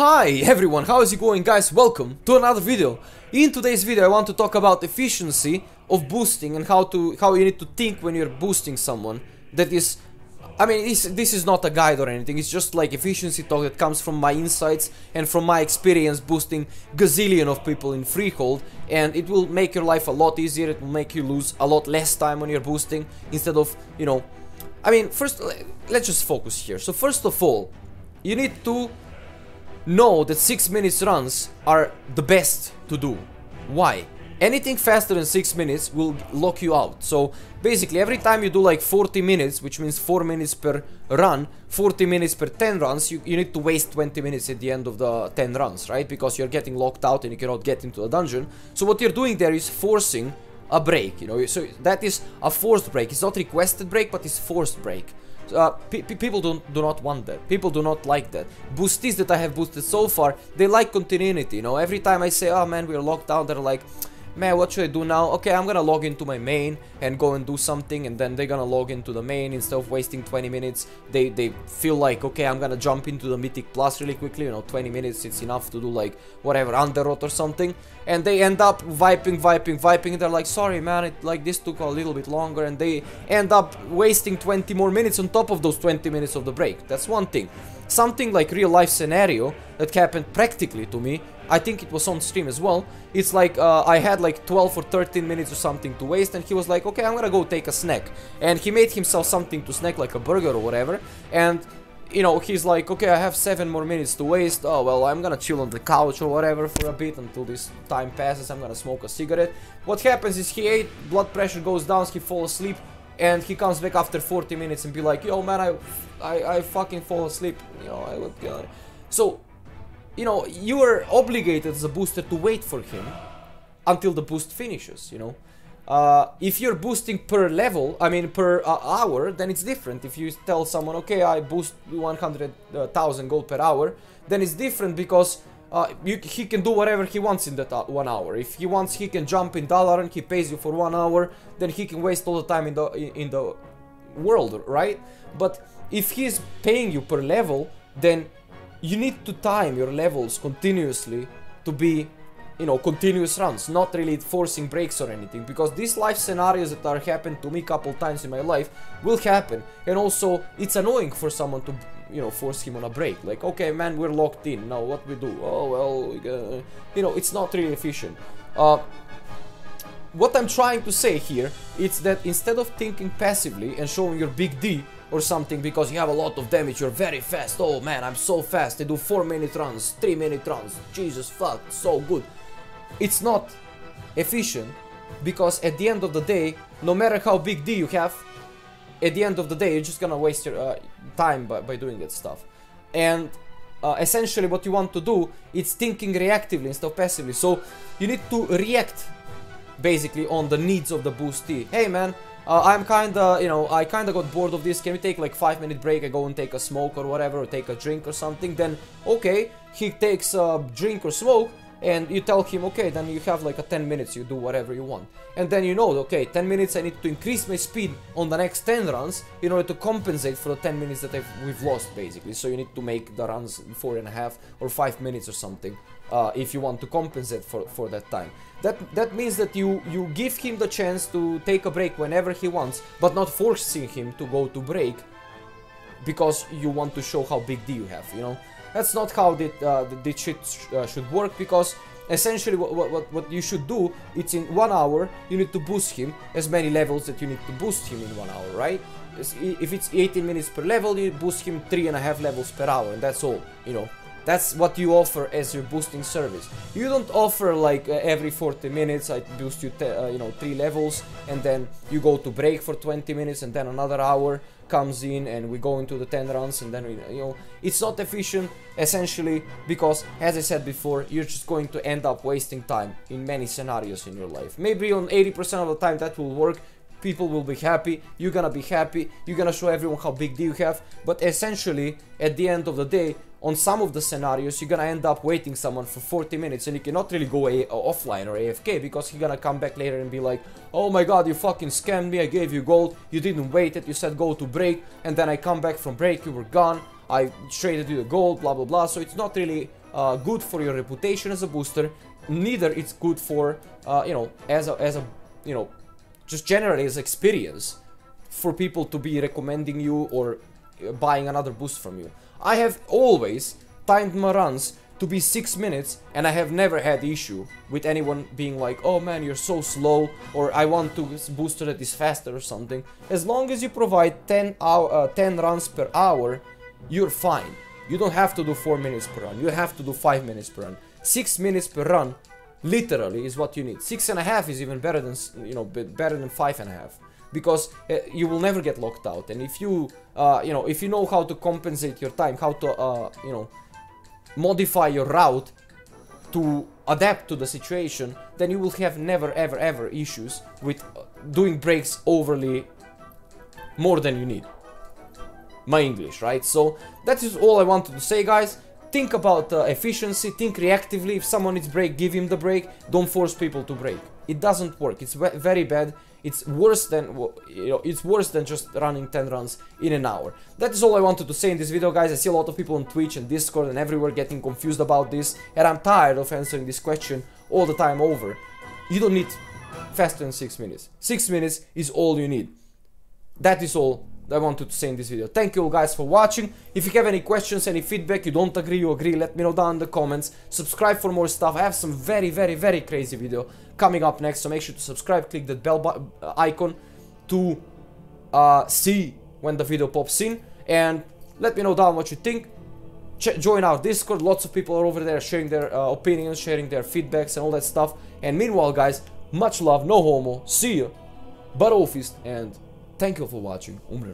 Hi everyone, how is it going, guys? Welcome to another video. In today's video I want to talk about efficiency of boosting and how you need to think when you're boosting someone. That is, I mean, this is not a guide or anything, it's just like efficiency talk that comes from my insights and from my experience boosting gazillion of people in Freehold, and it will make your life a lot easier. It will make you lose a lot less time when you're boosting instead of, you know, I mean, first let's just focus here. So first of all, you need to know that 6 minutes runs are the best to do. Why? Anything faster than 6 minutes will lock you out. So basically every time you do like 40 minutes, which means 4 minutes per run, 40 minutes per 10 runs, you need to waste 20 minutes at the end of the 10 runs, right? Because you're getting locked out and you cannot get into a dungeon. So what you're doing there is forcing a break, you know. So that is a forced break. It's not requested break, but it's forced break. People do not want that. People do not like that. Boostees that I have boosted so far, they like continuity, you know. Every time I say, oh man, we're locked out, they're like, man, what should I do now? Okay, I'm gonna log into my main and go and do something, and then they're gonna log into the main instead of wasting 20 minutes. They feel like, okay, I'm gonna jump into the Mythic Plus really quickly, you know, 20 minutes, it's enough to do like whatever, Underrot or something, and they end up viping, and they're like, sorry man, this took a little bit longer, and they end up wasting 20 more minutes on top of those 20 minutes of the break. That's one thing. Something like real life scenario that happened practically to me, I think it was on stream as well. It's like I had like 12 or 13 minutes or something to waste, and he was like, okay, I'm gonna go take a snack, and he made himself something to snack, like a burger or whatever, and you know, he's like, okay, I have 7 more minutes to waste. Oh well, I'm gonna chill on the couch or whatever for a bit until this time passes. I'm gonna smoke a cigarette. What happens is he ate, blood pressure goes down, he falls asleep, and he comes back after 40 minutes and be like, yo man, I fucking fall asleep, you know, so, you know, you are obligated as a booster to wait for him until the boost finishes, you know. If you're boosting per level, I mean per hour, then it's different. If you tell someone, okay, I boost 100,000 gold per hour, then it's different because he can do whatever he wants in that 1 hour. If he wants, he can jump in dollar and he pays you for 1 hour, then he can waste all the time in the world, right? But if he's paying you per level, then you need to time your levels continuously to be, you know, continuous runs, not really forcing breaks or anything, because these life scenarios that are happened to me a couple times in my life will happen, and also it's annoying for someone to, you know, force him on a break. Like, okay man, we're locked in, now what we do? Oh well, you know, it's not really efficient. What I'm trying to say here is that instead of thinking passively and showing your big D or something because you have a lot of damage, you're very fast, oh man, I'm so fast, I do 4-minute runs, 3-minute runs, Jesus fuck, so good. It's not efficient, because at the end of the day, no matter how big D you have, at the end of the day you're just gonna waste your time by doing that stuff. And essentially what you want to do is thinking reactively instead of passively. So you need to react basically on the needs of the boostee. Hey man, I'm kinda, you know, I kinda got bored of this, can we take like 5-minute break, I go and take a smoke or whatever, or take a drink or something. Then okay, he takes a drink or smoke, and you tell him, okay, then you have like a 10 minutes, you do whatever you want. And then you know, okay, 10 minutes I need to increase my speed on the next 10 runs in order to compensate for the 10 minutes that we've lost, basically. So you need to make the runs 4.5 or 5 minutes or something, if you want to compensate for that time. That means that you give him the chance to take a break whenever he wants, but not forcing him to go to break because you want to show how big D you have, you know. That's not how this shit should work, because essentially what you should do, it's in 1 hour, you need to boost him as many levels that you need to boost him in 1 hour, right? If it's 18 minutes per level, you boost him 3.5 levels per hour, and that's all, you know. That's what you offer as your boosting service. You don't offer like every 40 minutes I boost you, you know, 3 levels, and then you go to break for 20 minutes, and then another hour comes in and we go into the 10 runs, and then we, you know, it's not efficient essentially, because as I said before, you're just going to end up wasting time in many scenarios in your life. Maybe on 80% of the time that will work, people will be happy, you're gonna be happy, you're gonna show everyone how big D you have, but essentially at the end of the day, on some of the scenarios, you're gonna end up waiting someone for 40 minutes, and you cannot really go offline or AFK, because he's gonna come back later and be like, oh my god, you fucking scammed me, I gave you gold, you didn't wait it, you said go to break, and then I come back from break, you were gone, I traded you the gold, blah blah blah. So it's not really good for your reputation as a booster, neither it's good for you know, as a you know, just generally as experience for people to be recommending you or buying another boost from you. I have always timed my runs to be 6 minutes, and I have never had issue with anyone being like, oh man, you're so slow, or I want to booster that is faster or something. As long as you provide 10 runs per hour, you're fine. You don't have to do 4 minutes per run, you have to do 5 minutes per run. 6 minutes per run literally is what you need. 6.5 is even better than, you know, better than 5.5, because you will never get locked out. And if you you know, if you know how to compensate your time, how to you know, modify your route to adapt to the situation, then you will have never ever issues with doing breaks overly more than you need. My English, right? So that is all I wanted to say, guys. Think about efficiency, think reactively. If someone needs break, give him the break. Don't force people to break. It doesn't work. It's very bad. It's worse than, you know, it's worse than just running 10 runs in an hour. That is all I wanted to say in this video, guys. I see a lot of people on Twitch and Discord and everywhere getting confused about this, and I'm tired of answering this question all the time over. You don't need faster than 6 minutes. 6 minutes is all you need. That is all I wanted to say in this video. Thank you all, guys, for watching. If you have any questions, any feedback, you don't agree, you agree, let me know down in the comments. Subscribe for more stuff. I have some very crazy video coming up next, so make sure to subscribe, click that bell icon to see when the video pops in, and let me know down what you think. Join our Discord. Lots of people are over there sharing their opinions, sharing their feedbacks and all that stuff. And meanwhile, guys, much love, no homo, see you, but all fist, and thank you for watching. Umre